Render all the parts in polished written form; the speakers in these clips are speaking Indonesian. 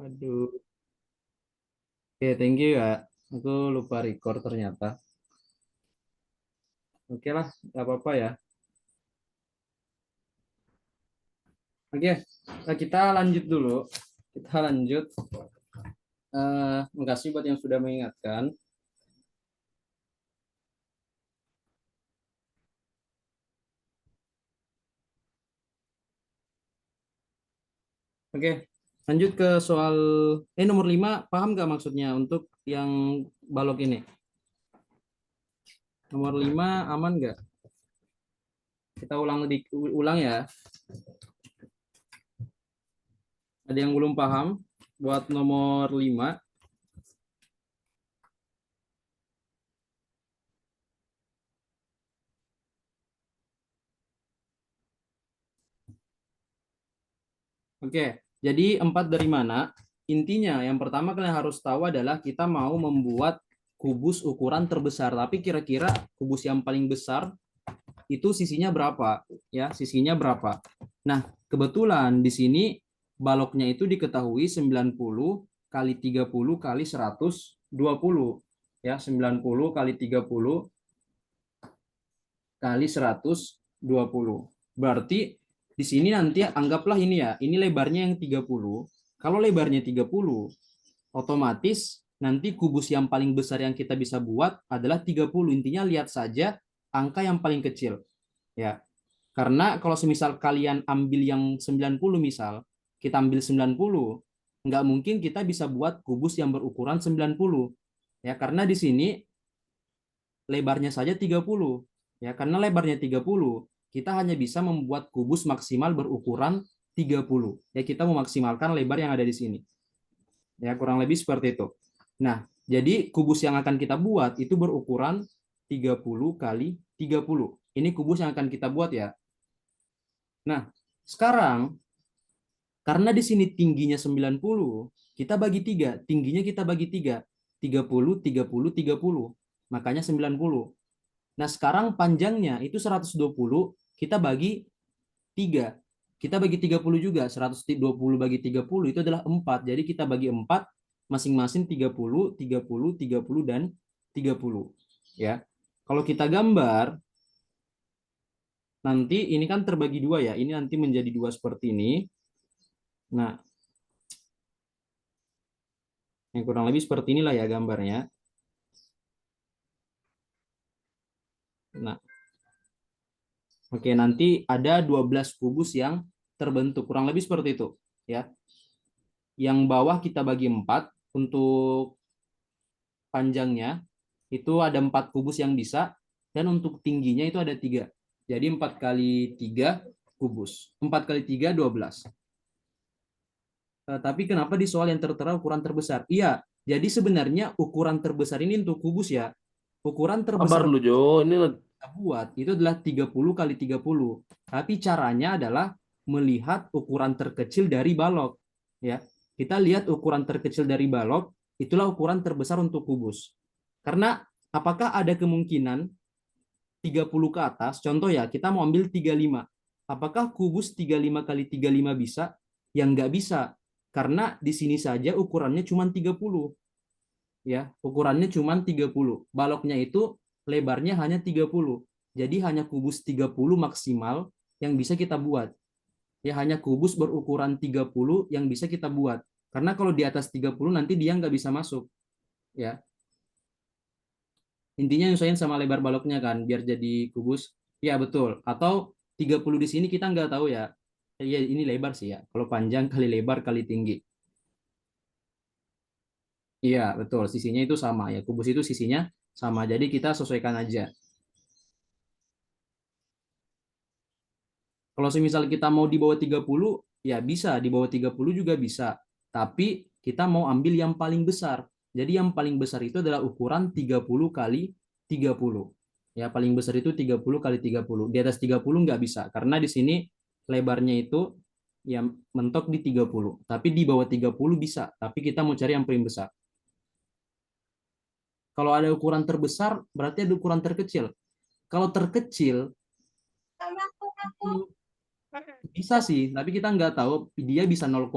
Aduh. Oke, thank you ya. Aku lupa record ternyata. Oke lah, nggak apa-apa ya. Oke, kita lanjut dulu. Kita lanjut. Makasih buat yang sudah mengingatkan. Oke, lanjut ke soal nomor 5. Paham nggak maksudnya untuk yang balok ini? Nomor 5 aman nggak? Kita ulang ya. Ada yang belum paham buat nomor 5? Oke, jadi 4 dari mana? Intinya yang pertama kalian harus tahu adalah kita mau membuat kubus ukuran terbesar. Tapi kira-kira kubus yang paling besar itu sisinya berapa? Ya, sisinya berapa? Nah, kebetulan di sini baloknya itu diketahui 90 kali 30 kali 120. Ya, 90 kali 30 kali 120. Berarti di sini nanti anggaplah ini ya, ini lebarnya yang 30. Kalau lebarnya 30, otomatis nanti kubus yang paling besar yang kita bisa buat adalah 30. Intinya lihat saja angka yang paling kecil. Ya. Karena kalau semisal kalian ambil yang 90 misal, kita ambil 90, nggak mungkin kita bisa buat kubus yang berukuran 90. Ya, karena di sini lebarnya saja 30. Ya, karena lebarnya 30, kita hanya bisa membuat kubus maksimal berukuran 30. Ya, kita memaksimalkan lebar yang ada di sini. Ya, kurang lebih seperti itu. Nah, jadi kubus yang akan kita buat itu berukuran 30 kali 30. Ini kubus yang akan kita buat ya. Nah, sekarang karena di sini tingginya 90, kita bagi 3. Tingginya kita bagi 3. 30, 30, 30. Makanya 90. Nah, sekarang panjangnya itu 120, kita bagi 3. Kita bagi 30 juga. 120 bagi 30 itu adalah 4. Jadi kita bagi 4, masing-masing 30, 30, 30, dan 30. Ya. Kalau kita gambar, nanti ini kan terbagi 2 ya. Ini nanti menjadi 2 seperti ini. Nah, yang kurang lebih seperti inilah ya gambarnya. Nah, oke, nanti ada 12 kubus yang terbentuk. Kurang lebih seperti itu. Ya. Yang bawah kita bagi 4 untuk panjangnya itu ada 4 kubus yang bisa, dan untuk tingginya itu ada 3. Jadi 4 kali 3 kubus. 4 kali 3 12. Tapi kenapa di soal yang tertera ukuran terbesar? Iya, jadi sebenarnya ukuran terbesar ini untuk kubus ya. Ukuran Kabar terbesar lu Jo, ini kita buat itu adalah 30 kali 30. Tapi caranya adalah melihat ukuran terkecil dari balok. Ya, kita lihat ukuran terkecil dari balok, itulah ukuran terbesar untuk kubus. Karena apakah ada kemungkinan 30 ke atas, contoh ya, kita mau ambil 35. Apakah kubus 35 kali 35 bisa? Yang nggak bisa. Karena di sini saja ukurannya cuma 30. Ya, ukurannya cuma 30. Baloknya itu lebarnya hanya 30. Jadi hanya kubus 30 maksimal yang bisa kita buat. Ya, hanya kubus berukuran 30 yang bisa kita buat. Karena kalau di atas 30 nanti dia nggak bisa masuk. Ya, intinya nyesuaiin sama lebar baloknya kan biar jadi kubus. Ya betul, atau 30 di sini kita nggak tahu ya. Ya ini lebar sih ya, kalau panjang kali lebar kali tinggi. Iya betul, sisinya itu sama ya, kubus itu sisinya sama, jadi kita sesuaikan aja. Kalau semisal kita mau di bawah 30, ya bisa, di bawah 30 juga bisa. Tapi kita mau ambil yang paling besar. Jadi yang paling besar itu adalah ukuran 30 kali 30. Ya, paling besar itu 30 kali 30. Di atas 30 nggak bisa, karena di sini lebarnya itu ya mentok di 30. Tapi di bawah 30 bisa, tapi kita mau cari yang paling besar. Kalau ada ukuran terbesar, berarti ada ukuran terkecil. Kalau terkecil, Bisa sih, tapi kita nggak tahu dia bisa 0,1,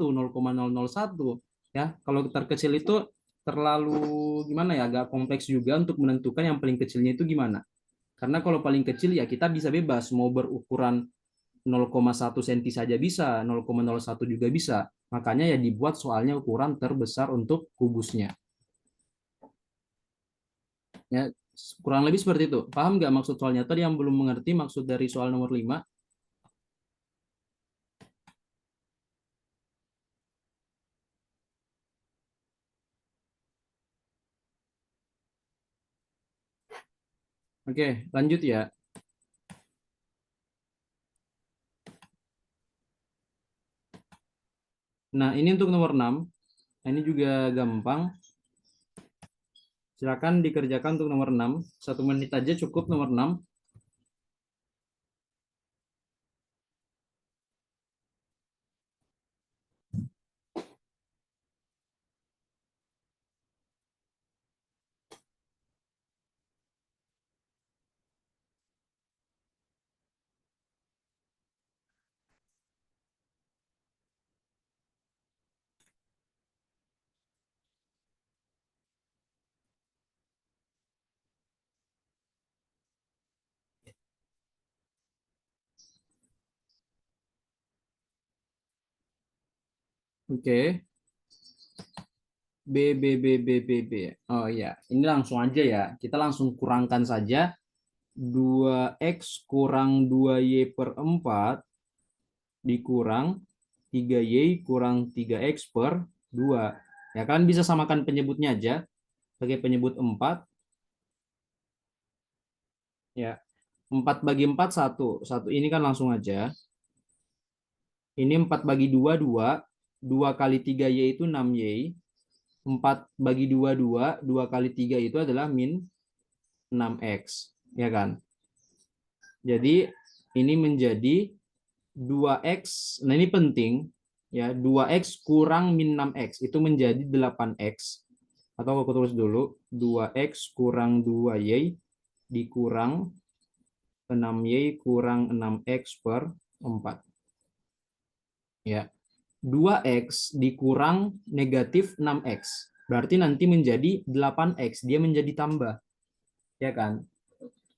0,001 ya. Kalau terkecil itu terlalu gimana ya, agak kompleks juga untuk menentukan yang paling kecilnya itu gimana. Karena kalau paling kecil ya kita bisa bebas mau berukuran 0,1 cm saja bisa, 0,01 juga bisa. Makanya ya dibuat soalnya ukuran terbesar untuk kubusnya. Ya, kurang lebih seperti itu. Paham nggak maksud soalnya? Tadi yang belum mengerti maksud dari soal nomor 5. Oke, lanjut ya. Nah, ini untuk nomor 6. Nah, ini juga gampang. Silakan dikerjakan untuk nomor 6. 1 menit aja cukup nomor 6. Oke. B, B, B, B, B, B. Oh iya, ini langsung aja ya. Kita langsung kurangkan saja. 2x kurang 2y/4 dikurang 3y kurang 3x per 2. Ya kan bisa samakan penyebutnya aja. Sebagai penyebut 4. Ya, 4 bagi 4 satu. Satu ini kan langsung aja. Ini 4 bagi 2 2. 2 kali 3y itu 6y. 4 bagi 2 2. 2 kali 3 itu adalah min 6x. Ya kan? Jadi ini menjadi 2x. Nah ini penting. Ya, 2x kurang min 6x. Itu menjadi 8x. Atau aku tulis dulu. 2x kurang 2y dikurang 6y kurang 6x per 4. Ya. 2x dikurang negatif 6x. Berarti nanti menjadi 8x. Dia menjadi tambah. Ya kan?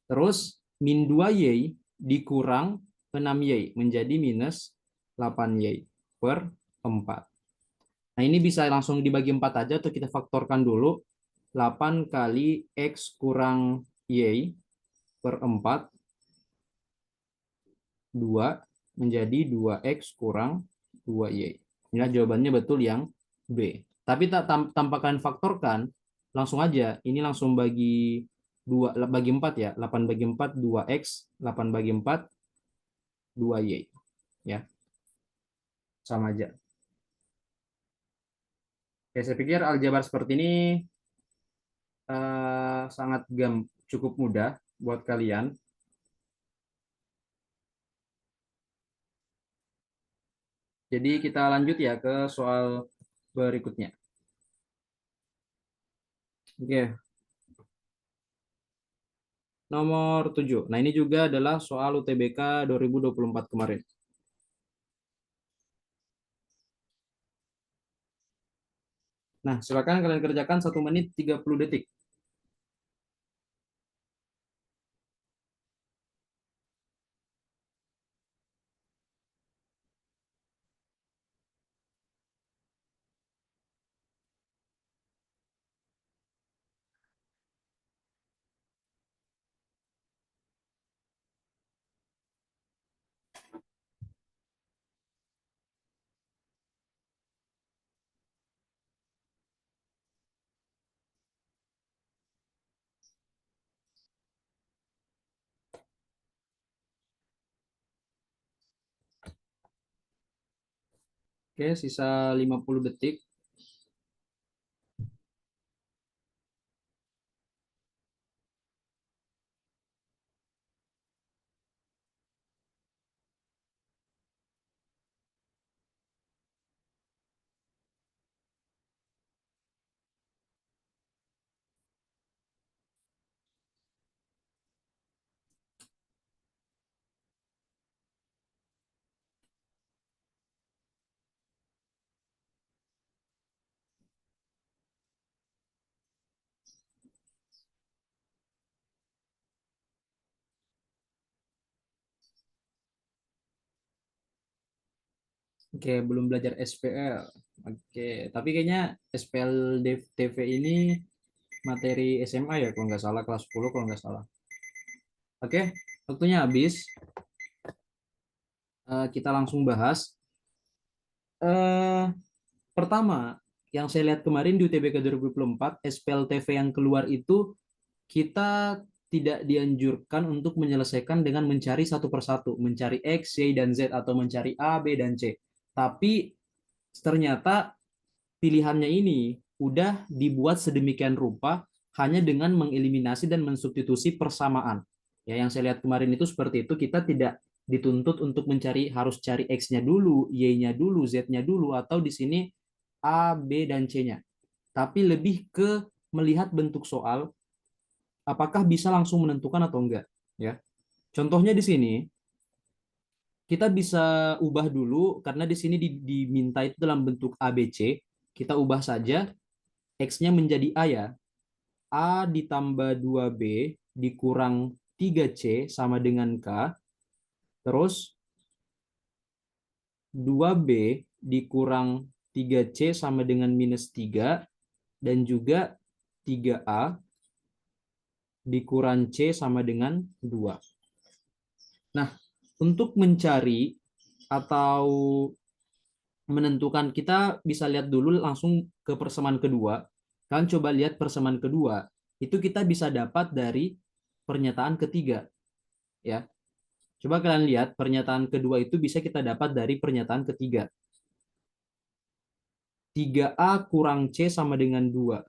Terus min 2y dikurang 6y menjadi minus 8y per 4. Nah ini bisa langsung dibagi 4 aja atau kita faktorkan dulu. 8 kali x kurang y per 4 2 menjadi 2x kurang 2y. Inilah jawabannya betul yang B. Tapi tak tanpa kalian faktorkan, langsung aja. Ini langsung bagi 2 bagi 4 ya. 8 bagi 4 2x, 8 bagi 4 2y. Ya, sama aja. Oke, saya pikir aljabar seperti ini sangat cukup mudah buat kalian. Jadi kita lanjut ya ke soal berikutnya. Oke, nomor 7. Nah, ini juga adalah soal UTBK 2024 kemarin. Nah, silakan kalian kerjakan 1 menit 30 detik. Oke, sisa 50 detik. Oke, belum belajar SPL. Oke, tapi kayaknya SPL TV ini materi SMA ya kalau nggak salah, kelas 10 kalau nggak salah. Oke, waktunya habis. Kita langsung bahas. Eh, Pertama, yang saya lihat kemarin di UTBK 2024, SPL TV yang keluar itu kita tidak dianjurkan untuk menyelesaikan dengan mencari satu persatu, mencari X, Y, dan Z, atau mencari A, B, dan C. Tapi ternyata pilihannya ini udah dibuat sedemikian rupa hanya dengan mengeliminasi dan mensubstitusi persamaan. Ya, yang saya lihat kemarin itu seperti itu, kita tidak dituntut untuk mencari harus cari X-nya dulu, Y-nya dulu, Z-nya dulu, atau di sini A, B, dan C-nya. Tapi lebih ke melihat bentuk soal, apakah bisa langsung menentukan atau enggak. Ya, contohnya di sini, kita bisa ubah dulu, karena di sini diminta itu dalam bentuk ABC, kita ubah saja X-nya menjadi A ya. A ditambah 2B dikurang 3C sama dengan K. Terus 2B dikurang 3C sama dengan minus 3. Dan juga 3A dikurang C sama dengan 2. Nah, untuk mencari atau menentukan, kita bisa lihat dulu langsung ke persamaan kedua. Kalian coba lihat persamaan kedua, itu kita bisa dapat dari pernyataan ketiga. Ya, coba kalian lihat pernyataan kedua itu bisa kita dapat dari pernyataan ketiga. 3A kurang C sama dengan 2.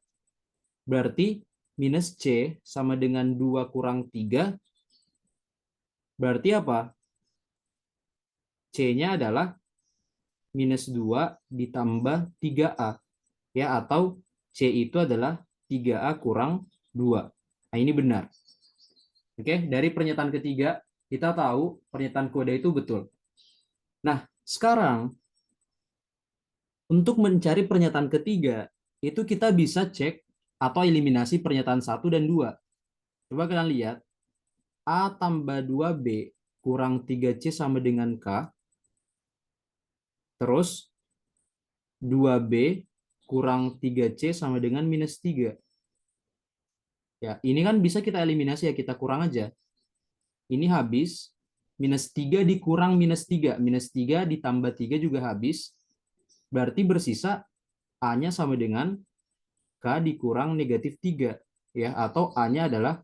Berarti minus C sama dengan 2 kurang 3. Berarti apa? C-nya adalah minus 2 ditambah 3A. Ya, atau C itu adalah 3A kurang 2. Nah, ini benar. Oke, dari pernyataan ketiga, kita tahu pernyataan kode itu betul. Nah, sekarang untuk mencari pernyataan ketiga, itu kita bisa cek atau eliminasi pernyataan 1 dan 2. Coba kalian lihat, A tambah 2B kurang 3C sama dengan K, terus 2B kurang 3C sama dengan minus 3. Ya, ini kan bisa kita eliminasi ya, kita kurang aja. Ini habis, minus 3 dikurang minus 3. Minus 3 ditambah 3 juga habis. Berarti bersisa A-nya sama dengan K dikurang negatif 3. Ya, atau A-nya adalah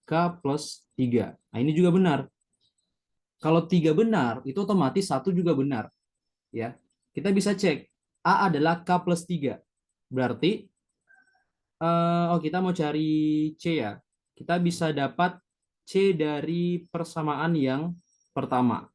K plus 3. Nah, ini juga benar. Kalau 3 benar, itu otomatis 1 juga benar. Ya, kita bisa cek. A adalah K plus 3. Berarti, kita mau cari C ya. Kita bisa dapat C dari persamaan yang pertama.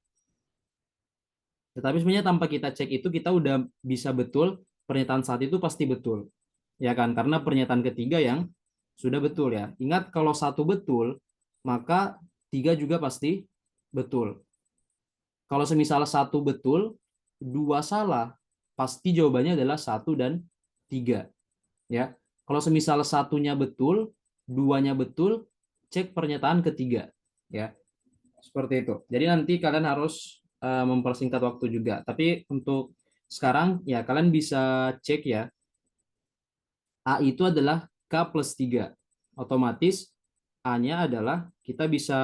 Tetapi sebenarnya tanpa kita cek itu, kita udah bisa betul pernyataan saat itu pasti betul. Ya kan? Karena pernyataan ketiga yang sudah betul ya. Ingat, kalau satu betul, maka tiga juga pasti betul. Kalau semisal satu betul, dua salah, pasti jawabannya adalah satu dan tiga. Ya, kalau semisal satunya betul, duanya betul, cek pernyataan ketiga. Ya, seperti itu. Jadi nanti kalian harus mempersingkat waktu juga. Tapi untuk sekarang ya kalian bisa cek ya, A itu adalah K plus 3. Otomatis A-nya adalah kita bisa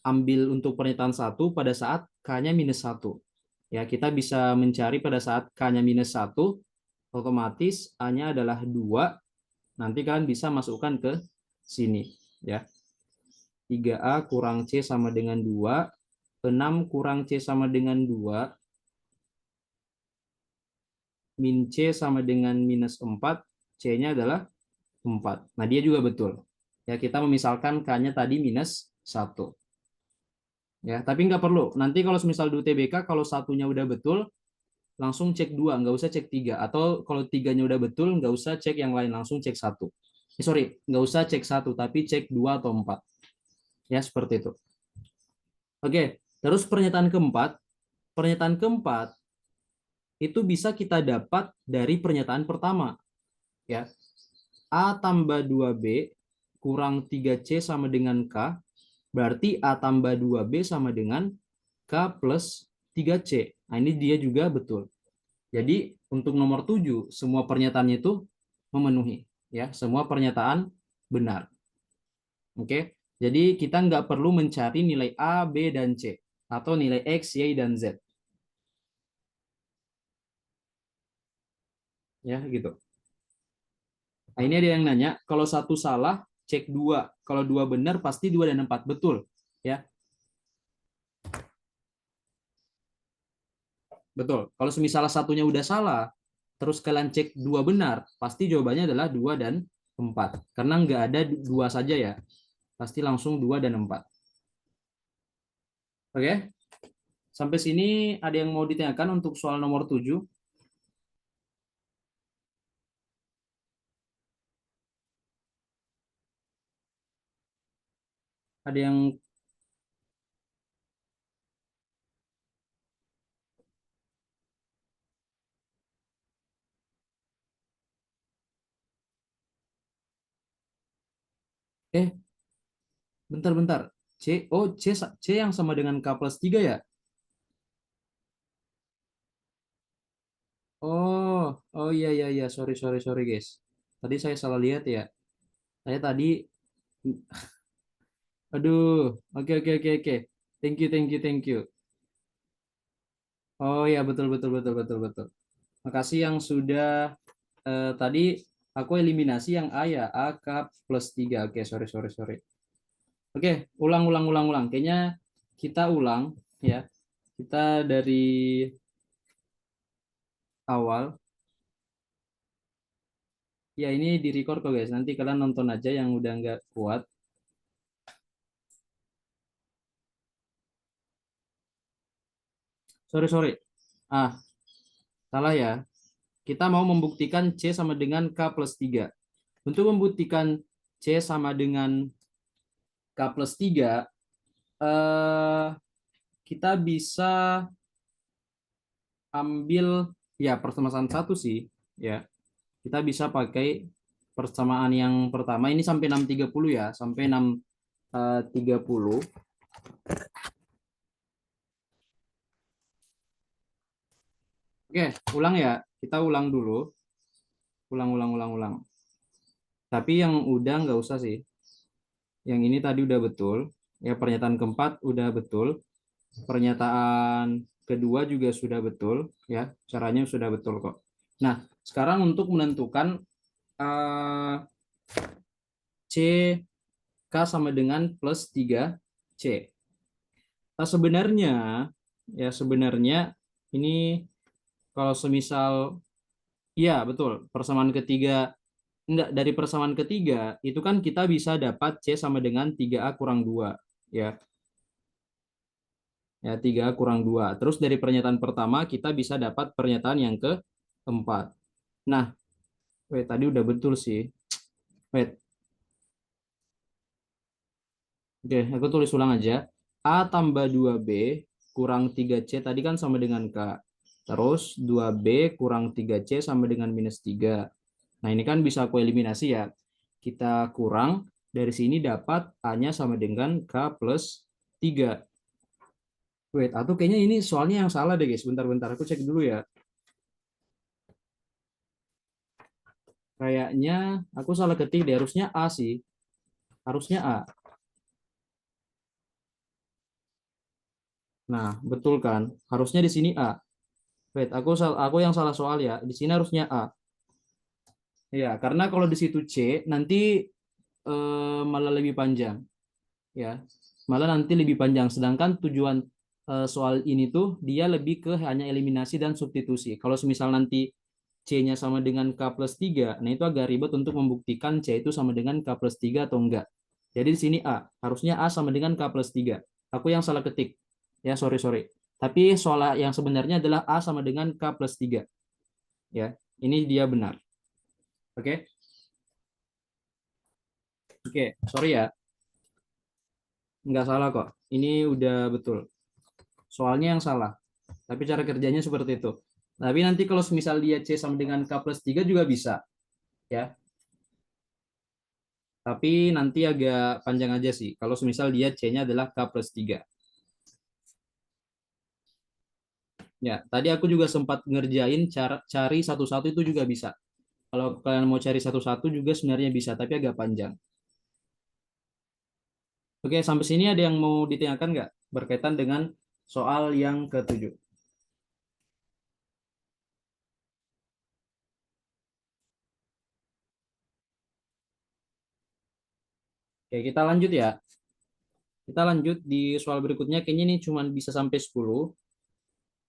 ambil untuk pernyataan satu pada saat K-nya minus 1. Ya, kita bisa mencari pada saat K-nya minus 1, otomatis A-nya adalah 2. Nanti kalian bisa masukkan ke sini. Ya, 3A kurang C sama dengan 2. 6 kurang C sama dengan 2. Min C sama dengan minus 4. C-nya adalah 4. Nah, dia juga betul. Ya, kita memisalkan K-nya tadi minus 1. Ya, tapi nggak perlu. Nanti kalau misal di UTBK, kalau satunya udah betul, langsung cek 2, nggak usah cek 3. Atau kalau tiganya udah betul, nggak usah cek yang lain, langsung cek 1. Sorry, nggak usah cek 1, tapi cek 2 atau 4. Ya, seperti itu. Oke, terus pernyataan keempat. Pernyataan keempat itu bisa kita dapat dari pernyataan pertama. Ya, A tambah 2B kurang 3C sama dengan K, berarti A tambah 2B sama dengan K plus 3C. Nah, ini dia juga betul. Jadi untuk nomor 7 semua pernyataannya itu memenuhi. Ya, semua pernyataan benar. Oke, jadi kita nggak perlu mencari nilai A, B, dan C. Atau nilai X, Y, dan Z. Ya, gitu. Nah, ini ada yang nanya, kalau satu salah, cek dua. Kalau dua benar, pasti dua dan empat. Betul. Ya, betul. Kalau misalnya satunya udah salah, terus kalian cek dua benar, pasti jawabannya adalah dua dan empat. Karena nggak ada dua saja ya. Pasti langsung dua dan empat. Oke? Sampai sini ada yang mau ditanyakan untuk soal nomor 7? Ada yang bentar-bentar. C yang sama dengan K plus 3 ya? Oh, oh iya iya iya, sorry sorry sorry guys. Tadi saya salah lihat ya. Saya tadi, aduh, oke oke oke oke. Thank you thank you thank you. Oh iya betul betul betul betul betul. Makasih yang sudah tadi aku eliminasi yang A ya, A K plus 3. Oke, sorry sorry sorry. Oke, ulang ulang ulang ulang. Kayaknya kita ulang ya. Kita dari awal. Ya ini di record kok guys. Nanti kalian nonton aja yang udah nggak kuat. Sorry sorry. Ah, salah ya. Kita mau membuktikan C sama dengan K plus 3. Untuk membuktikan C sama dengan K plus 3, eh, kita bisa ambil ya persamaan satu sih. Ya, kita bisa pakai persamaan yang pertama. Ini sampai 630 ya. Sampai 630. Oke, ulang ya. Kita ulang dulu. Ulang, ulang, ulang, ulang. Tapi yang udah nggak usah sih. Yang ini tadi udah betul. Ya, pernyataan keempat udah betul. Pernyataan kedua juga sudah betul. Ya, caranya sudah betul kok. Nah, sekarang untuk menentukan C K sama dengan plus 3C. Nah, sebenarnya ini kalau semisal, iya betul, persamaan ketiga, enggak, dari persamaan ketiga itu kan kita bisa dapat C sama dengan 3A kurang 2 ya. Ya, 3A kurang 2. Terus dari pernyataan pertama kita bisa dapat pernyataan yang keempat. Nah, wait, tadi udah betul sih. Wait, oke, aku tulis ulang aja. A tambah 2B kurang 3C tadi kan sama dengan K. Terus 2B kurang 3C sama dengan minus 3. Nah, ini kan bisa aku eliminasi ya. Kita kurang, dari sini dapat A-nya sama dengan K plus 3. Wait, atau kayaknya ini soalnya yang salah deh guys. Bentar-bentar, aku cek dulu ya. Kayaknya aku salah ketik deh. Harusnya A sih. Harusnya A. Nah, betul kan? Harusnya di sini A. Wait, aku yang salah soal ya. Di sini harusnya A. Ya, karena kalau di situ C, nanti malah lebih panjang. Ya, malah nanti lebih panjang. Sedangkan tujuan soal ini tuh dia lebih ke hanya eliminasi dan substitusi. Kalau semisal nanti C-nya sama dengan K plus 3, nah itu agak ribet untuk membuktikan C itu sama dengan K plus 3 atau enggak. Jadi di sini A, harusnya A sama dengan K plus 3. Aku yang salah ketik. Ya, sorry, sorry. Tapi soal yang sebenarnya adalah A sama dengan K plus 3. Ya, ini dia benar. Oke, oke, sorry ya. Enggak salah kok. Ini udah betul. Soalnya yang salah. Tapi cara kerjanya seperti itu. Tapi nanti kalau misal dia C sama dengan K plus 3 juga bisa. Ya, tapi nanti agak panjang aja sih. Kalau misal dia C-nya adalah K plus 3. Ya, tadi aku juga sempat ngerjain cara cari satu-satu itu juga bisa. Kalau kalian mau cari satu-satu juga sebenarnya bisa, tapi agak panjang. Oke, sampai sini ada yang mau ditanyakan nggak berkaitan dengan soal yang ketujuh? Oke, kita lanjut ya. Kita lanjut di soal berikutnya. Kayaknya ini cuma bisa sampai 10.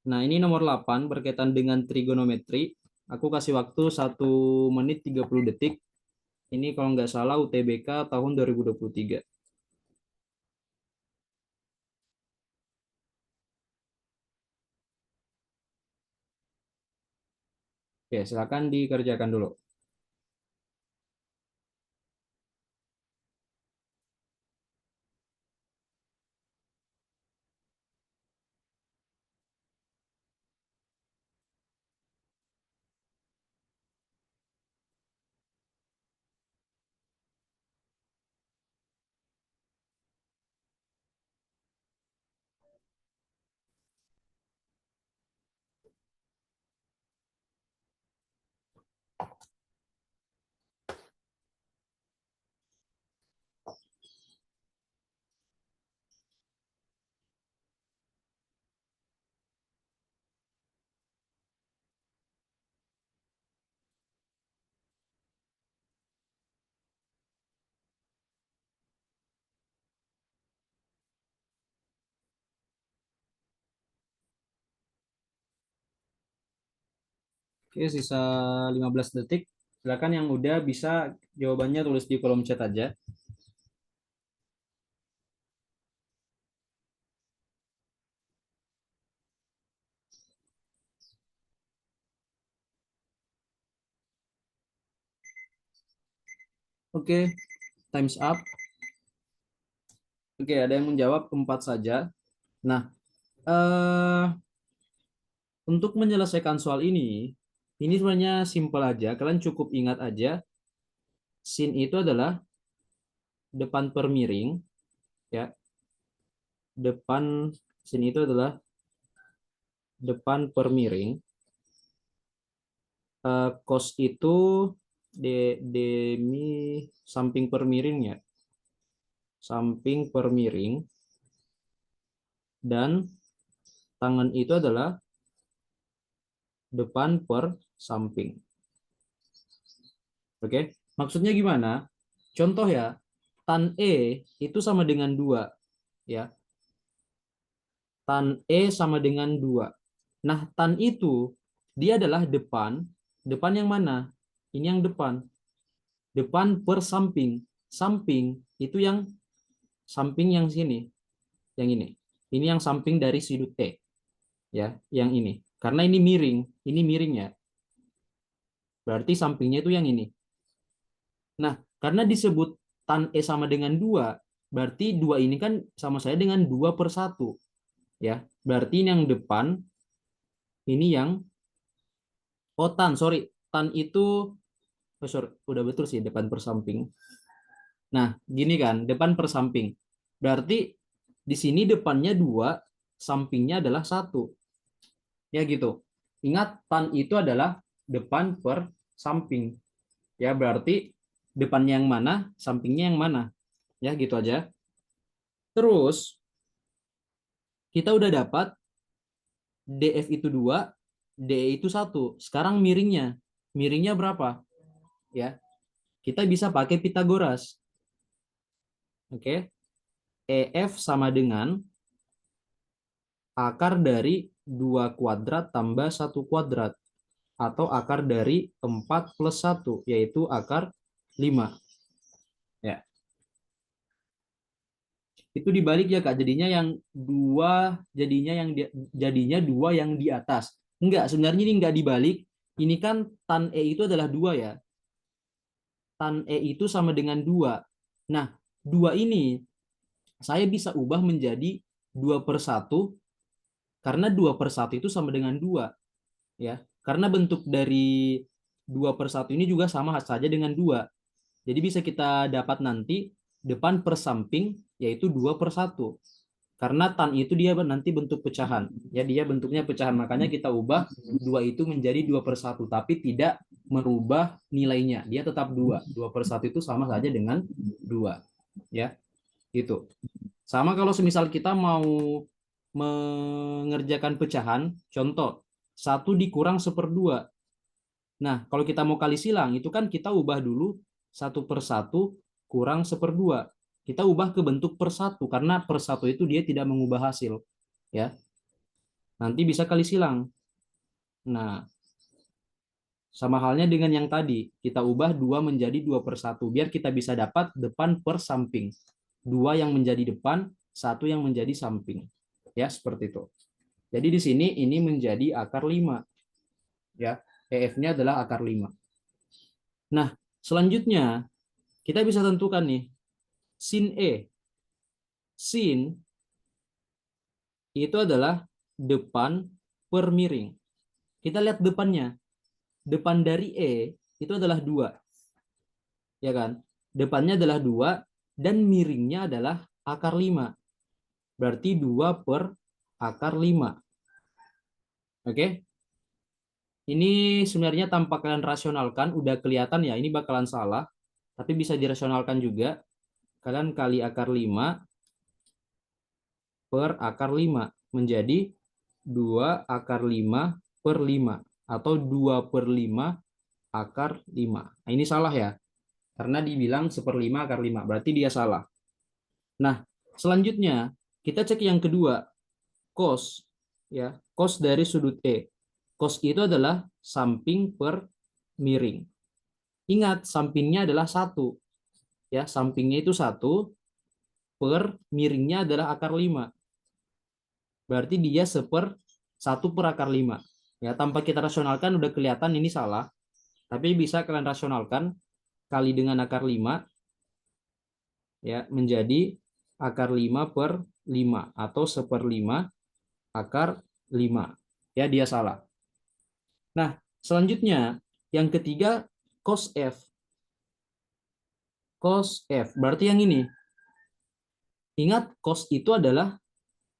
Nah, ini nomor 8 berkaitan dengan trigonometri. Aku kasih waktu 1 menit 30 detik. Ini kalau nggak salah UTBK tahun 2023. Oke, silakan dikerjakan dulu. Oke, sisa 15 detik. Silakan yang udah bisa jawabannya tulis di kolom chat aja. Oke, time's up. Oke, ada yang menjawab 4 saja. Nah, eh, untuk menyelesaikan soal ini sebenarnya simpel aja. Kalian cukup ingat aja, sin itu adalah depan per miring, ya. Depan sin itu adalah depan per miring. Cos itu demi samping per miring ya. Samping per miring dan tangan itu adalah depan per samping. Oke, maksudnya gimana? Contoh ya, tan E itu sama dengan 2 ya. Tan E sama dengan 2. Nah, tan itu dia adalah depan. Depan yang mana? Ini yang depan. Depan per samping. Samping itu yang samping yang sini, yang ini. Ini yang samping dari sudut T ya, yang ini. Karena ini miring ya. Berarti sampingnya itu yang ini. Nah, karena disebut tan E sama dengan 2, berarti 2 ini kan sama saya dengan 2/1. Ya, berarti ini yang depan, ini yang, oh tan, sorry. Tan itu, oh, sorry, udah betul sih depan per samping. Nah, gini kan, depan per samping. Berarti di sini depannya 2, sampingnya adalah 1. Ya gitu. Ingat, tan itu adalah depan per samping. Ya, berarti depannya yang mana, sampingnya yang mana. Ya, gitu aja. Terus, kita udah dapat DF itu 2, DE itu 1. Sekarang miringnya. Miringnya berapa? Ya, kita bisa pakai Pitagoras. Oke. EF sama dengan akar dari 2 kuadrat tambah 1 kuadrat. Atau akar dari 4 plus 1, yaitu akar 5. Ya. Itu dibalik ya Kak, jadinya yang 2, jadinya 2 yang di atas. Enggak, sebenarnya ini enggak dibalik. Ini kan tan E itu adalah 2 ya. Tan E itu sama dengan 2. Nah, 2 ini saya bisa ubah menjadi 2/1 karena 2/1 itu sama dengan 2 ya. Karena bentuk dari 2/1 ini juga sama saja dengan 2. Jadi bisa kita dapat nanti depan per samping yaitu 2/1. Karena tan itu dia nanti bentuk pecahan. Ya, dia bentuknya pecahan. Makanya kita ubah 2 itu menjadi 2/1. Tapi tidak merubah nilainya. Dia tetap 2. 2/1 itu sama saja dengan 2. Ya, itu. Sama kalau semisal kita mau mengerjakan pecahan, contoh, 1 dikurang 1/2. Nah, kalau kita mau kali silang, itu kan kita ubah dulu 1/1 kurang 1/2. Kita ubah ke bentuk per 1, karena per 1 itu dia tidak mengubah hasil. Ya, nanti bisa kali silang. Nah, sama halnya dengan yang tadi, kita ubah 2 menjadi 2/1, biar kita bisa dapat depan per samping. 2 yang menjadi depan, 1 yang menjadi samping. Ya, seperti itu. Jadi di sini ini menjadi akar 5. Ya, EF-nya adalah akar 5. Nah, selanjutnya kita bisa tentukan nih, sin E. Sin itu adalah depan per miring. Kita lihat depannya. Depan dari E itu adalah 2. Ya kan? Depannya adalah 2 dan miringnya adalah akar 5. Berarti 2 per akar 5. Oke? Ini sebenarnya tanpa kalian rasionalkan, udah kelihatan ya, ini bakalan salah. Tapi bisa dirasionalkan juga. Kalian kali akar 5 per akar 5 menjadi 2 akar 5 per 5. Atau 2/5 akar 5. Nah, ini salah ya. Karena dibilang 1/5 akar 5. Berarti dia salah. Nah, selanjutnya kita cek yang kedua. Cos. Ya, cos dari sudut E. Cos itu adalah samping per miring. Ingat, sampingnya adalah 1. Ya, sampingnya itu 1 per miringnya adalah akar 5. Berarti dia 1 per akar 5. Ya, tanpa kita rasionalkan udah kelihatan ini salah. Tapi bisa kalian rasionalkan, kali dengan akar 5 ya menjadi akar 5 per 5 atau 1/5 akar 5. Ya, dia salah. Nah, selanjutnya yang ketiga cos F. Cos F berarti yang ini. Ingat, cos itu adalah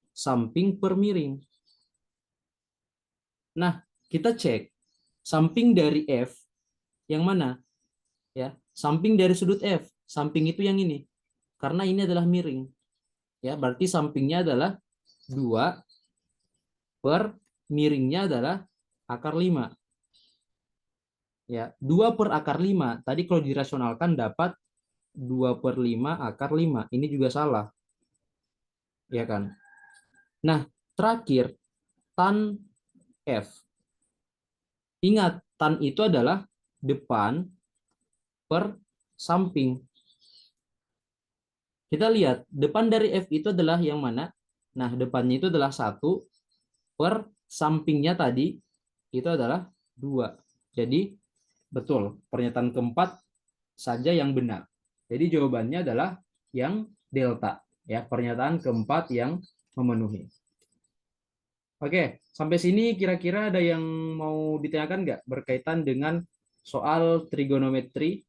samping per miring. Nah, kita cek samping dari F yang mana? Ya, samping dari sudut F. Samping itu yang ini. Karena ini adalah miring. Ya, berarti sampingnya adalah 2 per miringnya adalah akar 5. Ya, 2 per akar 5. Tadi kalau dirasionalkan dapat 2/5 akar 5. Ini juga salah. Ya kan? Nah, terakhir tan F. Ingat, tan itu adalah depan per samping. Kita lihat, depan dari F itu adalah yang mana? Nah, depannya itu adalah 1 per sampingnya tadi itu adalah 2. Jadi, betul. Pernyataan keempat saja yang benar. Jadi, jawabannya adalah yang delta. Ya, pernyataan keempat yang memenuhi. Oke, sampai sini kira-kira ada yang mau ditanyakan nggak berkaitan dengan soal trigonometri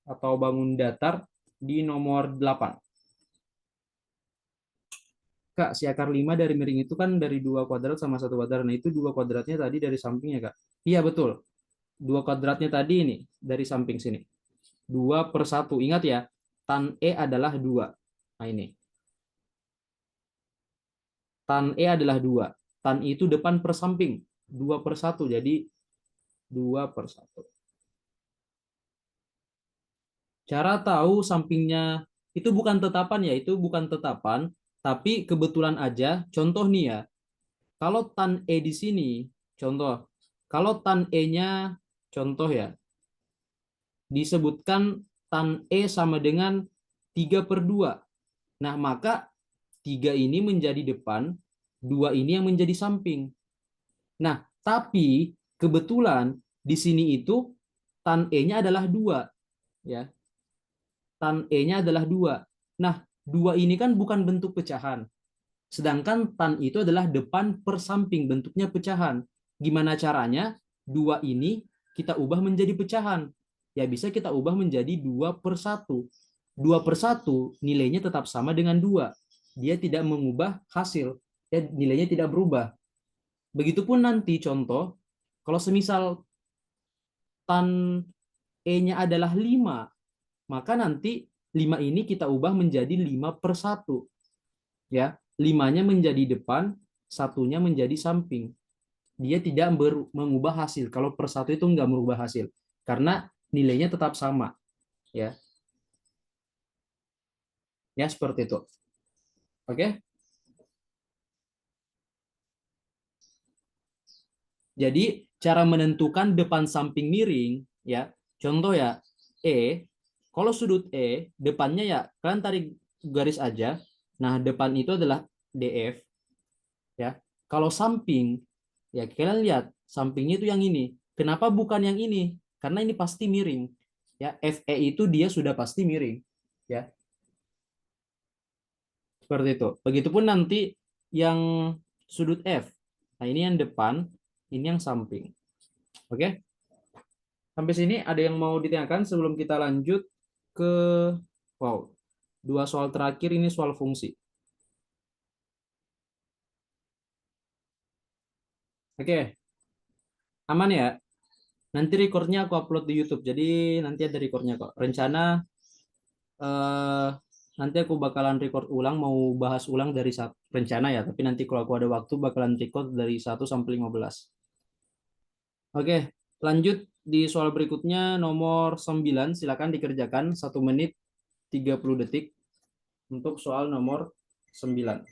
atau bangun datar di nomor 8? Kak, si akar 5 dari miring itu kan dari 2 kuadrat sama 1 kuadrat. Nah, itu 2 kuadratnya tadi dari sampingnya, Kak. Iya, betul. 2 kuadratnya tadi ini dari samping sini. 2/1. Ingat ya, tan E adalah 2. Nah, ini. Tan E adalah 2. Tan itu depan per samping. 2/1. Jadi 2/1. Cara tahu sampingnya itu bukan tetapan ya, itu bukan tetapan, tapi kebetulan aja. Contoh nih ya, kalau tan E di sini, contoh, kalau tan E-nya, contoh ya, disebutkan tan E sama dengan 3/2. Nah, maka 3 ini menjadi depan, 2 ini yang menjadi samping. Nah, tapi kebetulan di sini itu tan E-nya adalah 2. Ya, tan E-nya adalah 2. Nah, 2 ini kan bukan bentuk pecahan. Sedangkan tan itu adalah depan per samping, bentuknya pecahan. Gimana caranya? 2 ini kita ubah menjadi pecahan. Ya bisa kita ubah menjadi 2/1. 2/1 nilainya tetap sama dengan 2. dia tidak mengubah hasil, ya nilainya tidak berubah. Begitupun nanti contoh, kalau semisal tan E-nya adalah 5, maka nanti 5 ini kita ubah menjadi 5/1. Ya, 5-nya menjadi depan, satunya menjadi samping. Dia tidak mengubah hasil. Kalau per satu itu nggak merubah hasil. Karena nilainya tetap sama. Ya, ya seperti itu. Oke? Jadi cara menentukan depan samping miring, ya, contoh ya, kalau sudut depannya ya, kalian tarik garis aja. Nah, depan itu adalah DF, ya. Kalau samping, ya kalian lihat, sampingnya itu yang ini. Kenapa bukan yang ini? Karena ini pasti miring. Ya, FE itu dia sudah pasti miring. Ya, seperti itu. Begitupun nanti yang sudut F. Nah, ini yang depan, ini yang samping. Oke? Sampai sini ada yang mau ditanyakan sebelum kita lanjut ke wow, dua soal terakhir ini soal fungsi. Oke, aman ya? Nanti recordnya aku upload di YouTube, jadi nanti ada recordnya kok. Rencana eh, nanti aku bakalan record ulang, mau bahas ulang dari satu rencana ya, tapi nanti kalau aku ada waktu bakalan record dari 1 sampai 15. Oke, lanjut di soal berikutnya nomor 9. Silakan dikerjakan 1 menit 30 detik untuk soal nomor 9.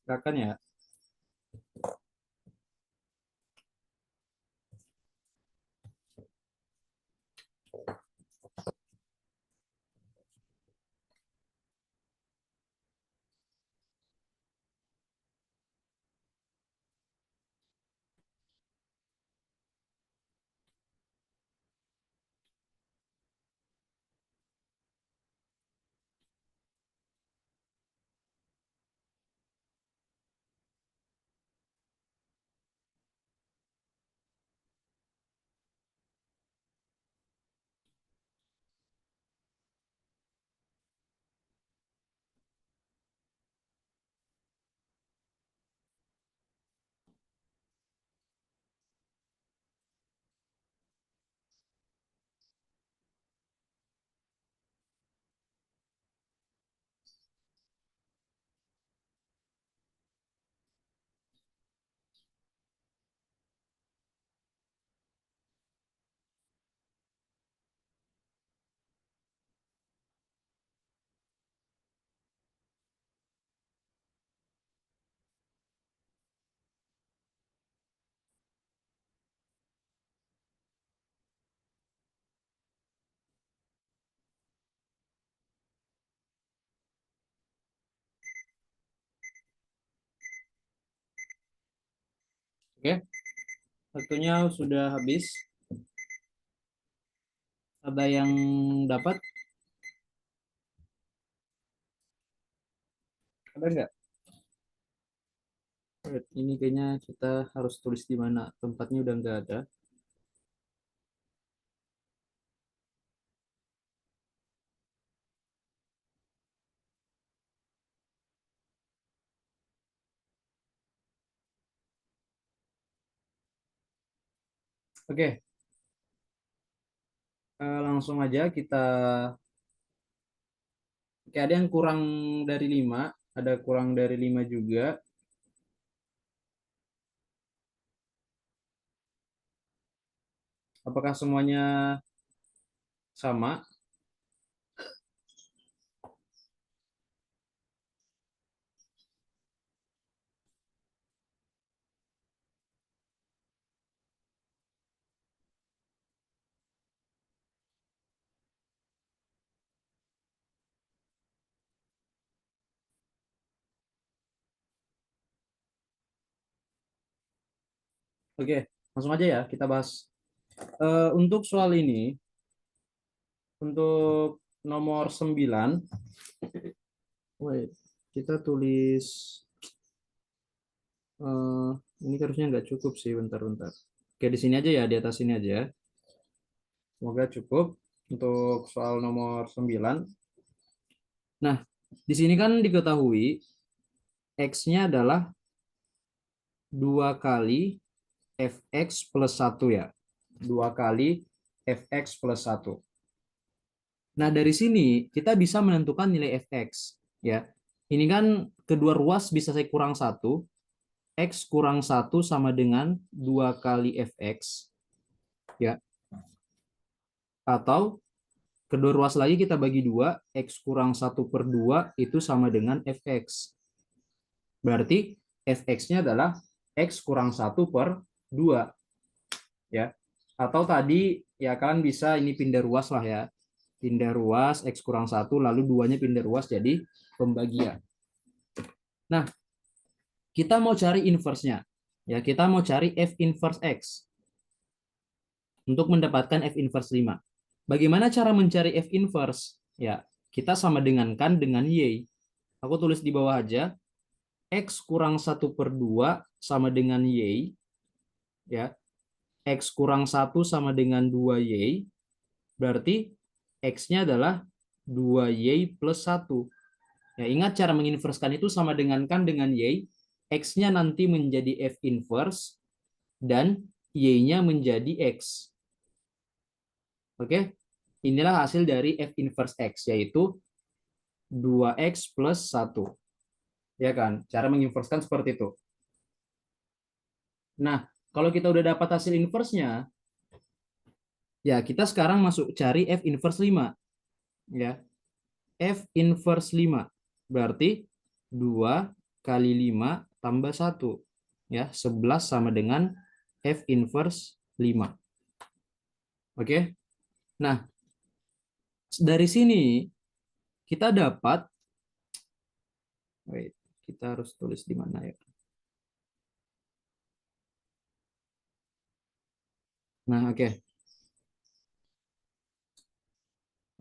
Silakan ya. Oke, waktunya sudah habis. Ada yang dapat? Ada nggak? Ini kayaknya kita harus tulis di mana. Tempatnya udah nggak ada. Oke, langsung aja kita. Oke, ada yang kurang dari 5, ada kurang dari 5 juga. Apakah semuanya sama? Oke, langsung aja ya kita bahas. Untuk soal ini, untuk nomor 9, wait, kita tulis eh, ini harusnya nggak cukup sih, bentar-bentar. Oke, di sini aja ya, di atas sini aja. Semoga cukup untuk soal nomor 9. Nah, di sini kan diketahui X-nya adalah 2 kali fx plus 1 ya. 2 kali fx plus 1. Nah, dari sini kita bisa menentukan nilai fx. Ya. Ini kan kedua ruas bisa saya kurang 1. X kurang 1 sama dengan 2 kali fx. Ya. Atau kedua ruas lagi kita bagi 2. X kurang 1 per 2 itu sama dengan fx. Berarti fx-nya adalah X kurang 1 per 2. Ya. Atau tadi ya kalian bisa ini pindah ruas lah ya. Pindah ruas X kurang 1 lalu 2-nya pindah ruas jadi pembagian. Nah, kita mau cari inverse-nya. Ya, kita mau cari F inverse X untuk mendapatkan F inverse 5. Bagaimana cara mencari F inverse? Ya, kita sama dengankan dengan Y. Aku tulis di bawah aja. X kurang 1 per 2 sama dengan Y. Ya, X kurang 1 sama dengan 2Y. Berarti X-nya adalah 2Y plus 1. Ya, ingat cara menginverskan itu sama dengankan dengan Y. X-nya nanti menjadi F inverse dan Y-nya menjadi X. Oke, inilah hasil dari F inverse X, yaitu 2X plus 1. Ya kan, cara menginverskan seperti itu. Nah, kalau kita udah dapat hasil inverse-nya, ya kita sekarang masuk cari F inverse 5. Ya, F inverse 5. Berarti 2 kali 5 tambah 1. Ya, 11 sama dengan F inverse 5. Oke. Nah, dari sini kita dapat, wait, kita harus tulis di mana ya? Nah, oke.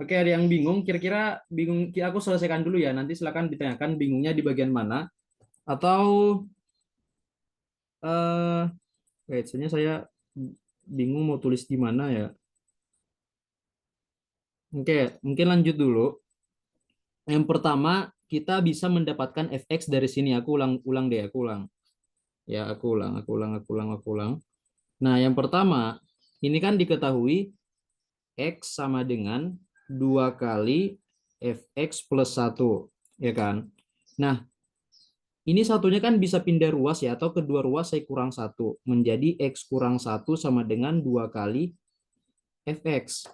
Oke, ada yang bingung? Kira-kira bingung? Aku selesaikan dulu ya. Nanti silakan ditanyakan bingungnya di bagian mana. Atau, wait, sebenarnya saya bingung mau tulis di mana ya. Oke, mungkin lanjut dulu. Yang pertama, kita bisa mendapatkan fx dari sini. Aku ulang deh, aku ulang. Ya, aku ulang. Nah, yang pertama, ini kan diketahui X sama dengan 2 kali fx plus 1. Ya kan? Nah, ini satunya kan bisa pindah ruas ya, atau kedua ruas saya kurang 1. Menjadi X kurang 1 sama dengan 2 kali fx.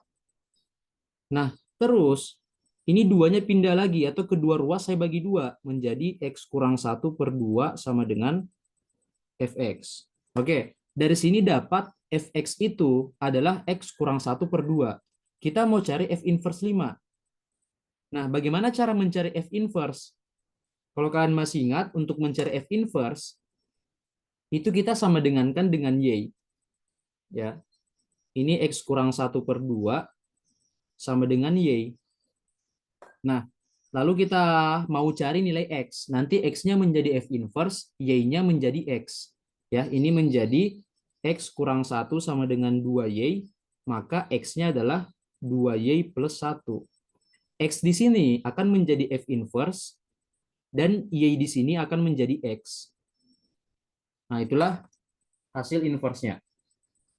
Nah, terus ini duanya pindah lagi atau kedua ruas saya bagi 2 menjadi X kurang 1 per 2 sama dengan fx. Oke, dari sini dapat fx itu adalah X kurang 1 per 2. Kita mau cari F inverse 5. Nah, bagaimana cara mencari F inverse? Kalau kalian masih ingat, untuk mencari F inverse, itu kita sama dengankan dengan Y. Ya, ini X kurang 1 per 2 sama dengan Y. Nah, lalu kita mau cari nilai X. Nanti X-nya menjadi F inverse, Y-nya menjadi X. Ya, ini menjadi X kurang 1 sama dengan 2Y, maka X-nya adalah 2Y plus 1. X di sini akan menjadi F inverse, dan Y di sini akan menjadi X. Nah, itulah hasil inverse-nya.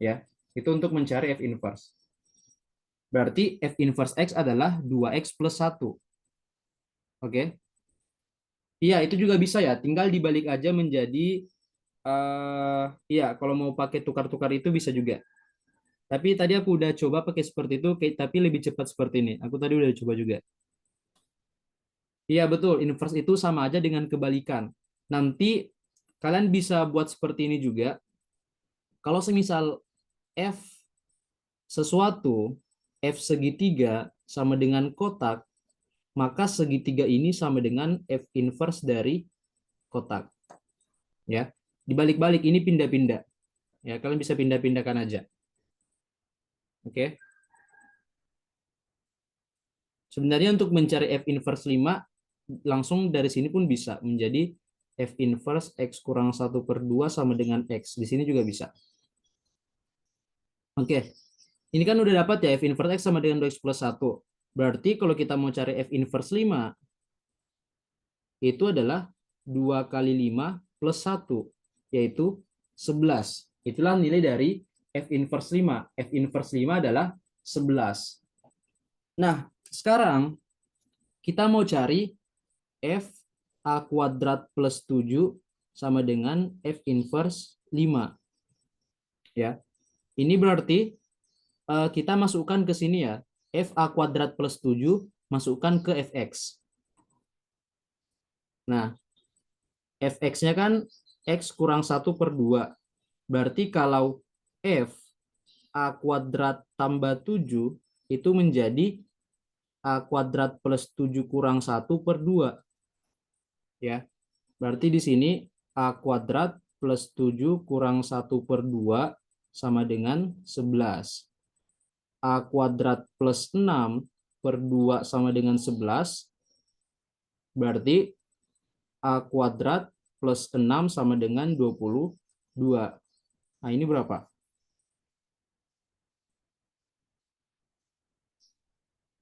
Ya, itu untuk mencari F inverse. Berarti F inverse X adalah 2X plus 1. Oke. Iya, itu juga bisa ya. Tinggal dibalik aja menjadi, iya, kalau mau pakai tukar-tukar itu bisa juga. Tapi tadi aku udah coba pakai seperti itu, tapi lebih cepat seperti ini. Aku tadi udah coba juga. Iya, betul. Inverse itu sama aja dengan kebalikan. Nanti kalian bisa buat seperti ini juga. Kalau semisal F sesuatu, F segitiga sama dengan kotak, maka segitiga ini sama dengan F inverse dari kotak. Ya, dibalik-balik ini pindah-pindah. Ya, kalian bisa pindah-pindahkan aja. Oke. Sebenarnya untuk mencari F inverse 5, langsung dari sini pun bisa menjadi F inverse X kurang 1 per 2 sama dengan X. Di sini juga bisa. Oke. Ini kan udah dapat ya F inverse X sama dengan 2X plus 1. Berarti kalau kita mau cari F inverse 5, itu adalah 2 kali 5 plus 1, yaitu 11. Itulah nilai dari F inverse 5. F inverse 5 adalah 11. Nah, sekarang kita mau cari F A kuadrat plus 7 sama dengan F inverse 5. Ya. Ini berarti kita masukkan ke sini ya. F A kuadrat plus 7 masukkan ke Fx. Nah, Fx-nya kan X kurang 1 per 2. Berarti kalau F A kuadrat tambah 7 itu menjadi A kuadrat plus 7 kurang 1 per 2. Ya, berarti di sini A kuadrat plus 7 kurang 1 per 2 sama dengan 11. A kuadrat plus 6 per 2 sama dengan 11. Berarti A kuadrat plus 6 sama dengan 22. Nah, ini berapa?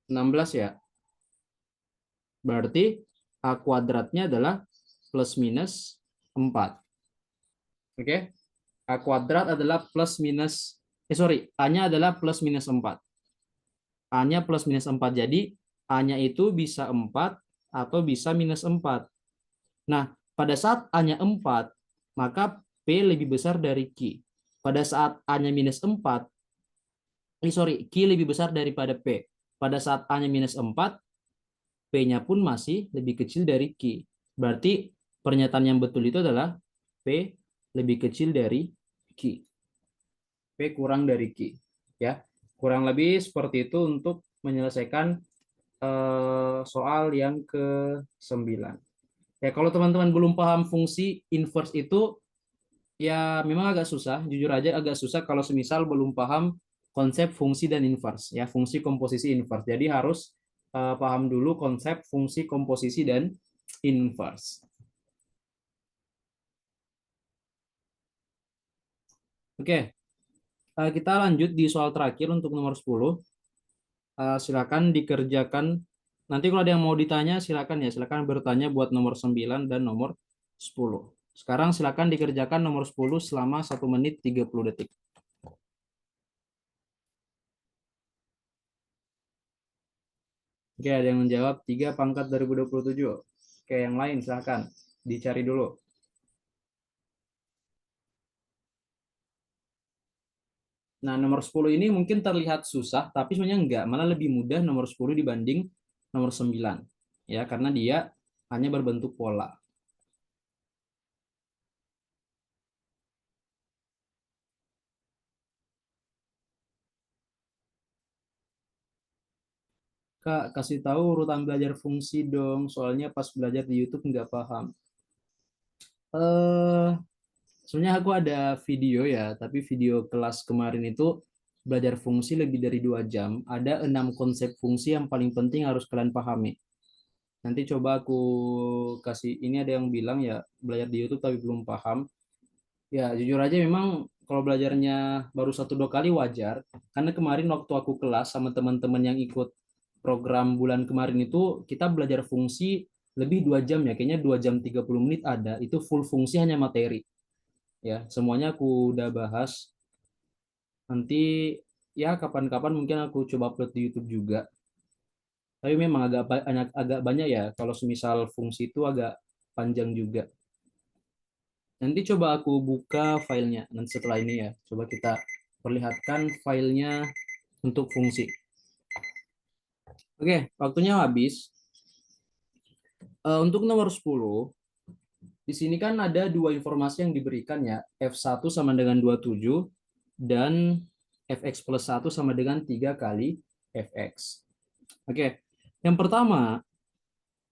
16 ya. Berarti A kuadratnya adalah plus minus 4. Oke. A kuadrat adalah plus minus, A-nya adalah plus minus 4. A-nya plus minus 4. Jadi A-nya itu bisa 4 atau bisa minus 4. Nah, pada saat A-nya 4, maka P lebih besar dari Q. Pada saat A-nya minus 4, Q lebih besar daripada P. Pada saat A-nya minus 4, P-nya pun masih lebih kecil dari Q. Berarti pernyataan yang betul itu adalah P lebih kecil dari Q. P kurang dari Q. Ya, kurang lebih seperti itu untuk menyelesaikan soal yang ke-9. Ya, kalau teman-teman belum paham fungsi inverse itu, ya memang agak susah, jujur aja agak susah kalau semisal belum paham konsep fungsi dan inverse, ya fungsi komposisi inverse. Jadi harus paham dulu konsep fungsi komposisi dan inverse. Oke, kita lanjut di soal terakhir untuk nomor 10. Silakan dikerjakan. Nanti kalau ada yang mau ditanya, silakan bertanya buat nomor 9 dan nomor 10. Sekarang silakan dikerjakan nomor 10 selama 1 menit 30 detik. Oke, ada yang menjawab 3 pangkat 2027. Oke, yang lain silakan dicari dulu. Nah, nomor 10 ini mungkin terlihat susah, tapi sebenarnya enggak. Malah lebih mudah nomor 10 dibanding nomor 9. Ya, karena dia hanya berbentuk pola. Kak, kasih tahu urutan belajar fungsi dong. Soalnya pas belajar di YouTube nggak paham. Eh, Sebenarnya aku ada video ya, tapi video kelas kemarin itu belajar fungsi lebih dari 2 jam. Ada 6 konsep fungsi yang paling penting harus kalian pahami. Nanti coba aku kasih, ini ada yang bilang ya belajar di YouTube tapi belum paham. Ya jujur aja memang kalau belajarnya baru 1-2 kali wajar. Karena kemarin waktu aku kelas sama teman-teman yang ikut program bulan kemarin itu kita belajar fungsi lebih 2 jam ya. Kayaknya 2 jam 30 menit ada. Itu full fungsi hanya materi. Ya semuanya aku udah bahas. Nanti ya kapan-kapan mungkin aku coba upload di YouTube juga. Tapi memang agak banyak ya kalau semisal fungsi itu agak panjang juga. Nanti coba aku buka filenya nanti setelah ini ya. Coba kita perlihatkan filenya untuk fungsi. Oke, waktunya habis. Untuk nomor 10, di sini kan ada dua informasi yang diberikan ya. F1 sama dengan 27 dan Fx plus 1 sama dengan 3 kali Fx. Oke, yang pertama,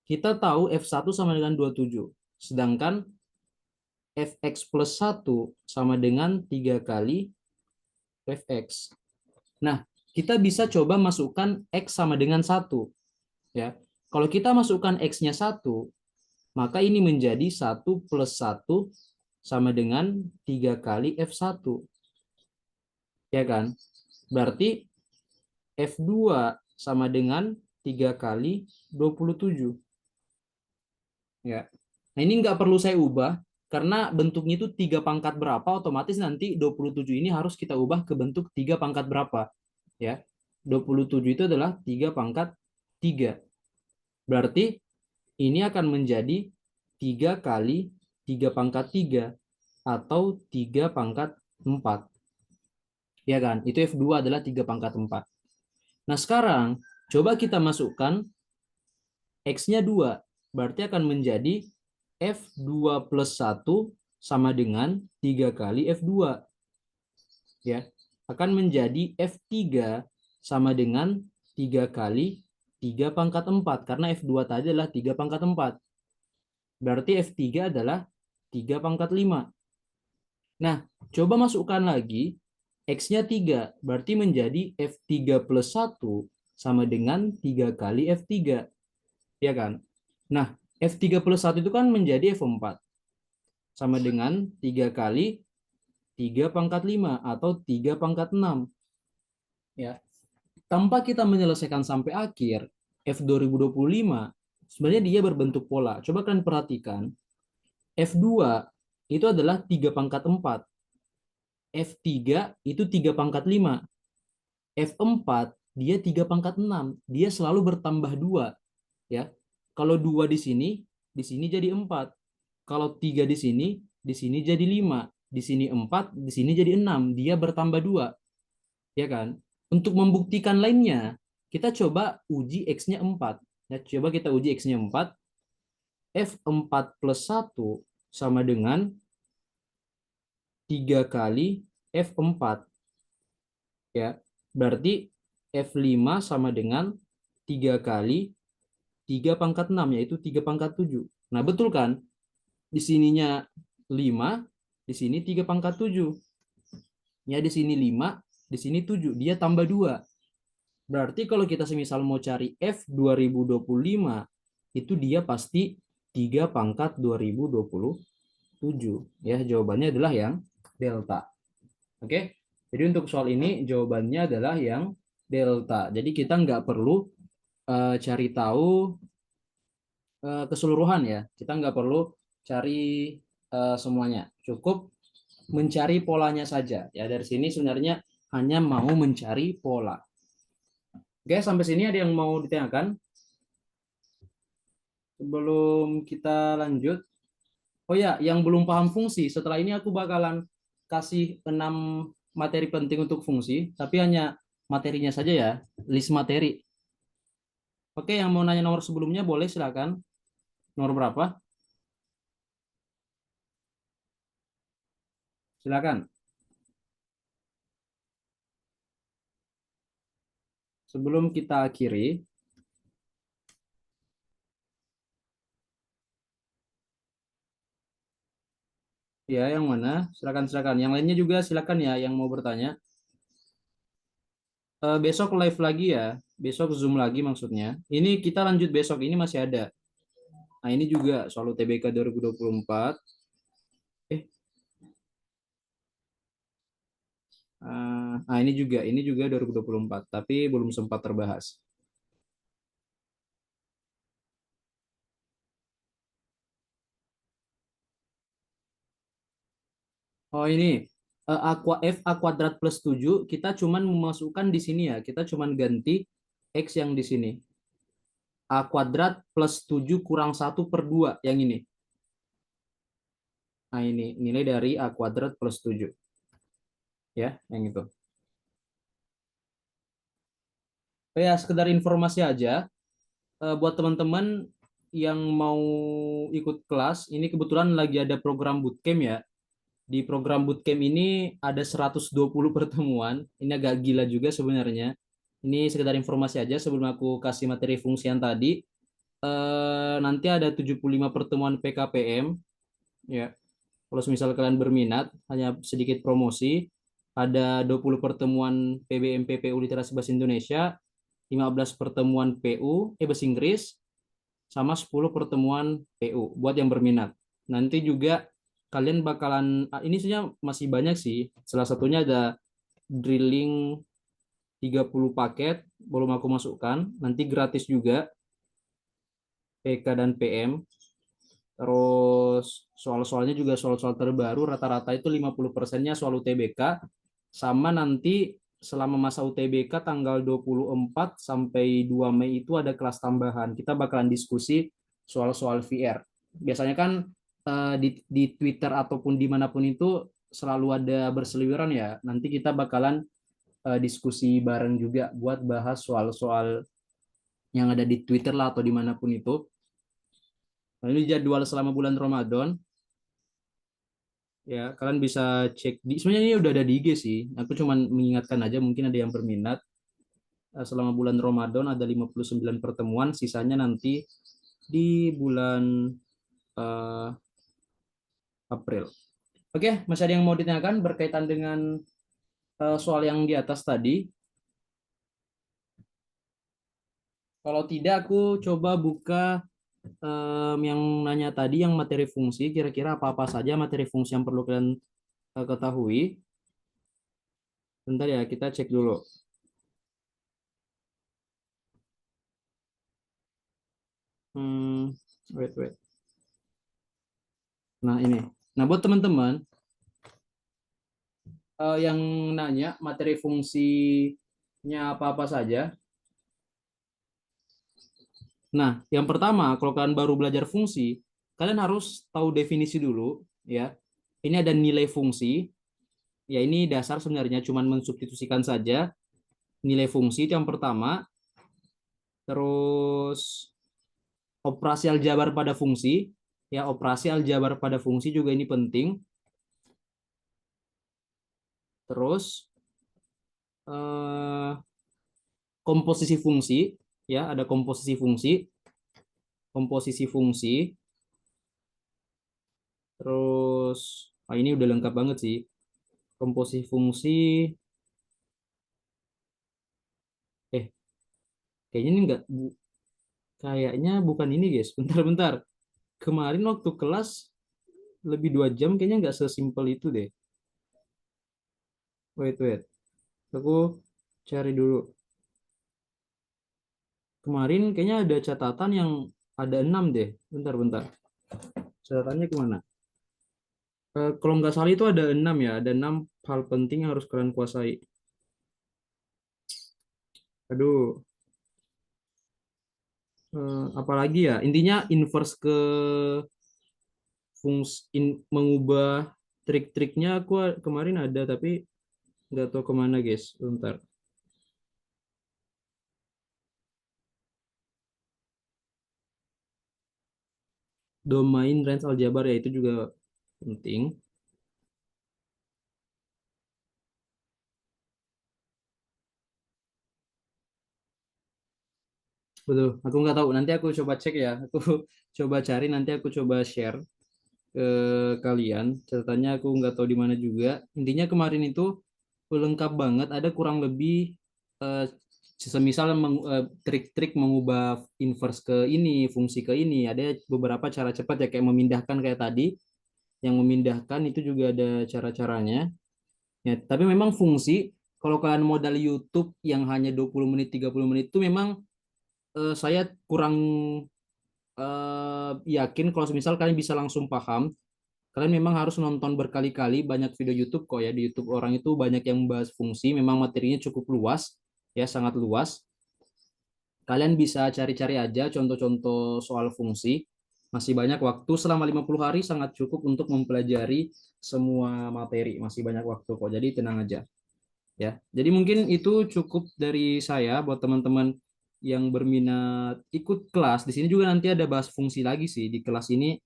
kita tahu F1 sama dengan 27. Sedangkan Fx plus 1 sama dengan 3 kali Fx. Nah, kita bisa coba masukkan X sama dengan 1. Ya. Kalau kita masukkan X-nya 1, maka ini menjadi 1 plus 1 sama dengan 3 kali F1. Ya kan? Berarti F2 sama dengan 3 kali 27. Ya. Nah, ini nggak perlu saya ubah, karena bentuknya itu 3 pangkat berapa, otomatis nanti 27 ini harus kita ubah ke bentuk 3 pangkat berapa. Ya. 27 itu adalah 3 pangkat 3. Berarti ini akan menjadi 3 kali 3 pangkat 3 atau 3 pangkat 4. Ya kan? Itu F2 adalah 3 pangkat 4. Nah, sekarang coba kita masukkan X-nya 2. Berarti akan menjadi F2 plus 1 sama dengan 3 kali F2. Ya. Akan menjadi F3 sama dengan 3 kali 3 pangkat 4. Karena F2 tadi adalah 3 pangkat 4. Berarti F3 adalah 3 pangkat 5. Nah, coba masukkan lagi X-nya 3. Berarti menjadi F3 plus 1 sama dengan 3 kali F3. Ya kan? Nah, F3 plus 1 itu kan menjadi F4. Sama dengan 3 kali 3 pangkat 5 atau 3 pangkat 6. Ya. Tanpa kita menyelesaikan sampai akhir, F2025 sebenarnya dia berbentuk pola. Coba kalian perhatikan. F2 itu adalah 3 pangkat 4. F3 itu 3 pangkat 5. F4 dia 3 pangkat 6. Dia selalu bertambah 2. Ya. Kalau 2 di sini jadi 4. Kalau 3 di sini jadi 5. Di sini 4, di sini jadi 6. Dia bertambah 2. Ya kan? Untuk membuktikan lainnya, kita coba uji X-nya 4. Ya, coba kita uji X-nya 4. F4 plus 1 sama dengan 3 kali F4. Ya, berarti F5 sama dengan 3 kali 3 pangkat 6, yaitu 3 pangkat 7. Nah, betul kan? Di sininya 5, di sini 3 pangkat 7. Ya, di sini 5, di sini 7. Dia tambah 2. Berarti kalau kita semisal mau cari F 2025, itu dia pasti 3 pangkat 2027. Ya, jawabannya adalah yang delta. Oke? Jadi untuk soal ini jawabannya adalah yang delta. Jadi kita nggak perlu cari tahu keseluruhan ya. Kita nggak perlu cari semuanya. Cukup mencari polanya saja. Ya, dari sini sebenarnya hanya mau mencari pola. Oke, sampai sini ada yang mau ditanyakan sebelum kita lanjut? Oh ya, yang belum paham fungsi, setelah ini aku bakalan kasih 6 materi penting untuk fungsi, tapi hanya materinya saja ya, list materi. Oke, yang mau nanya nomor sebelumnya boleh silakan. Nomor berapa? Silakan. Sebelum kita akhiri, ya yang mana? Silakan silakan. Yang lainnya juga silakan ya yang mau bertanya. Besok live lagi ya. Besok Zoom lagi maksudnya. Ini kita lanjut besok, ini masih ada. Nah, ini juga soal UTBK 2024. Eh, nah ini juga 2024, tapi belum sempat terbahas. Oh ini A kuadrat plus 7 kita cuman memasukkan di sini ya. Kita cuman ganti X yang di sini. A kuadrat plus 7 kurang 1/2 yang ini. Nah ini nilai dari A kuadrat plus 7. Ya, yang itu. Oh ya, sekedar informasi aja. Buat teman-teman yang mau ikut kelas, ini kebetulan lagi ada program bootcamp ya. Di program bootcamp ini ada 120 pertemuan. Ini agak gila juga sebenarnya. Ini sekedar informasi aja sebelum aku kasih materi fungsi yang tadi. Nanti ada 75 pertemuan PKPM. Ya, kalau misal kalian berminat, hanya sedikit promosi. Ada 20 pertemuan PBM PPU Literasi Bahasa Indonesia, 15 pertemuan PU, Bahasa Inggris, sama 10 pertemuan PU buat yang berminat. Nanti juga kalian bakalan ini sebenarnya masih banyak sih. Salah satunya ada drilling 30 paket belum aku masukkan. Nanti gratis juga PK dan PM. Terus soal-soalnya juga soal-soal terbaru, rata-rata itu 50%-nya soal UTBK. Sama nanti selama masa UTBK tanggal 24 sampai 2 Mei itu ada kelas tambahan. Kita bakalan diskusi soal-soal VR. Biasanya kan di Twitter ataupun dimanapun itu selalu ada berseliweran ya. Nanti kita bakalan diskusi bareng juga buat bahas soal-soal yang ada di Twitter lah atau dimanapun itu. Nah, ini jadwal selama bulan Ramadan. Ya, kalian bisa cek di sebenarnya ini udah ada di IG sih. Aku cuman mengingatkan aja mungkin ada yang berminat. Selama bulan Ramadan ada 59 pertemuan, sisanya nanti di bulan eh, April. Oke, masih ada yang mau ditanyakan berkaitan dengan soal yang di atas tadi? Kalau tidak, aku coba buka yang nanya tadi yang materi fungsi. Kira-kira apa-apa saja materi fungsi yang perlu kalian ketahui. Bentar ya, kita cek dulu. Hmm, wait. Nah, ini. Nah, buat teman-teman yang nanya materi fungsinya apa-apa saja. Nah, yang pertama, kalau kalian baru belajar fungsi, kalian harus tahu definisi dulu, ya. Ini ada nilai fungsi, ya ini dasar sebenarnya, cuman mensubstitusikan saja. Nilai fungsi itu yang pertama, terus operasi aljabar pada fungsi, ya operasi aljabar pada fungsi juga ini penting. Terus eh, komposisi fungsi, ya ada komposisi fungsi, terus ini udah lengkap banget sih. Komposisi fungsi, eh kayaknya ini enggak kayaknya bukan ini guys. Bentar. Kemarin waktu kelas lebih 2 jam kayaknya nggak sesimpel itu deh. Wait. Aku cari dulu. Kemarin kayaknya ada catatan yang ada 6 deh. Bentar. Catatannya kemana? Kalau nggak salah itu ada 6 ya. Ada 6 hal penting yang harus kalian kuasai. Aduh, apalagi ya? Intinya inverse ke mengubah trik-triknya aku kemarin ada tapi nggak tahu kemana guys. Bentar. Domain range aljabar ya itu juga penting. Betul, aku nggak tahu. Nanti aku coba cek ya. Aku coba cari, nanti aku coba share ke kalian. Catatannya aku nggak tahu di mana juga. Intinya kemarin itu lengkap banget. Ada kurang lebih eh, semisal trik-trik mengubah inverse ke ini, fungsi ke ini. Ada beberapa cara cepat ya kayak memindahkan kayak tadi. Yang memindahkan itu juga ada cara-caranya. Ya, tapi memang fungsi kalau kalian modal YouTube yang hanya 20 menit, 30 menit itu memang saya kurang yakin kalau misal kalian bisa langsung paham, kalian memang harus nonton berkali-kali banyak video YouTube kok ya. Di YouTube orang itu banyak yang membahas fungsi, memang materinya cukup luas, ya sangat luas. Kalian bisa cari-cari aja contoh-contoh soal fungsi. Masih banyak waktu selama 50 hari sangat cukup untuk mempelajari semua materi. Masih banyak waktu kok. Jadi tenang aja ya. Jadi mungkin itu cukup dari saya buat teman-teman yang berminat ikut kelas. Di sini juga nanti ada bahas fungsi lagi sih. Di kelas ini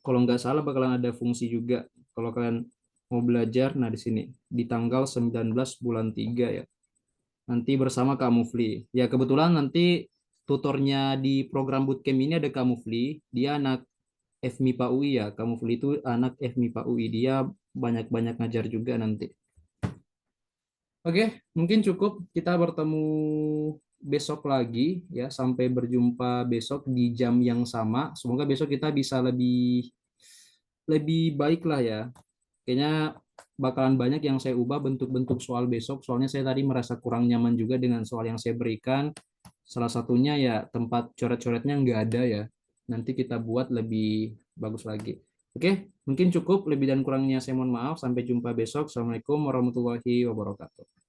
kalau nggak salah bakalan ada fungsi juga. Kalau kalian mau belajar, nah di sini di tanggal 19 bulan 3 ya. Nanti bersama Kak Mufli. Ya kebetulan nanti tutornya di program bootcamp ini ada Kak Mufli. Dia anak FMIPA UI ya. Kak Mufli itu anak FMIPA UI. Dia banyak-banyak ngajar juga nanti. Oke, mungkin cukup kita bertemu besok lagi ya. Sampai berjumpa besok di jam yang sama. Semoga besok kita bisa lebih lebih baik lah ya. Kayaknya bakalan banyak yang saya ubah bentuk-bentuk soal besok. Soalnya saya tadi merasa kurang nyaman juga dengan soal yang saya berikan. Salah satunya ya tempat coret-coretnya nggak ada ya. Nanti kita buat lebih bagus lagi. Oke, mungkin cukup. Lebih dan kurangnya saya mohon maaf. Sampai jumpa besok. Assalamualaikum warahmatullahi wabarakatuh.